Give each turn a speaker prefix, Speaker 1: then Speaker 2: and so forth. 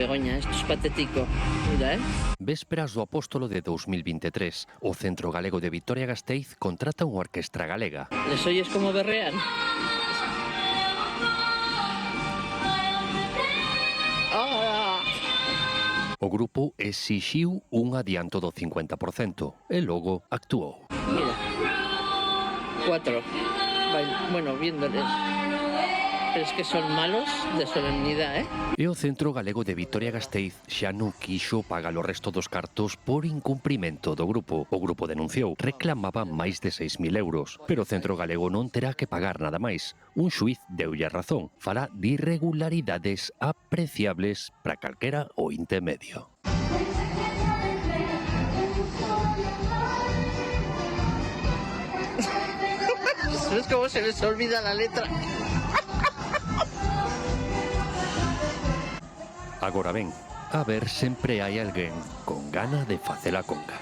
Speaker 1: Begoña, esto es patético. Mira,
Speaker 2: Vésperas do Apóstolo de 2023, o Centro Galego de Vitoria-Gasteiz contrata unha orquestra galega.
Speaker 1: ¿Les oyes como berrean? ¡Ah!
Speaker 2: O grupo exixiu un adianto do 50% e logo actuou.
Speaker 1: Mira, 4. Bueno, viéndoles. Pero es que son malos de solemnidad, ¿eh?
Speaker 2: E o Centro Galego de Vitoria-Gasteiz xa non quixo pagar o resto dos cartos por incumprimento do grupo. O grupo denunciou, reclamaba máis de 6.000 euros, pero o Centro Galego non terá que pagar nada máis. Un xuiz deulle a razón, fará de irregularidades apreciables para calquera o intermedio.
Speaker 1: ¿Sabes cómo se les olvida la letra?
Speaker 2: Agora ben, a ver sempre hai alguén con gana de facer a conga.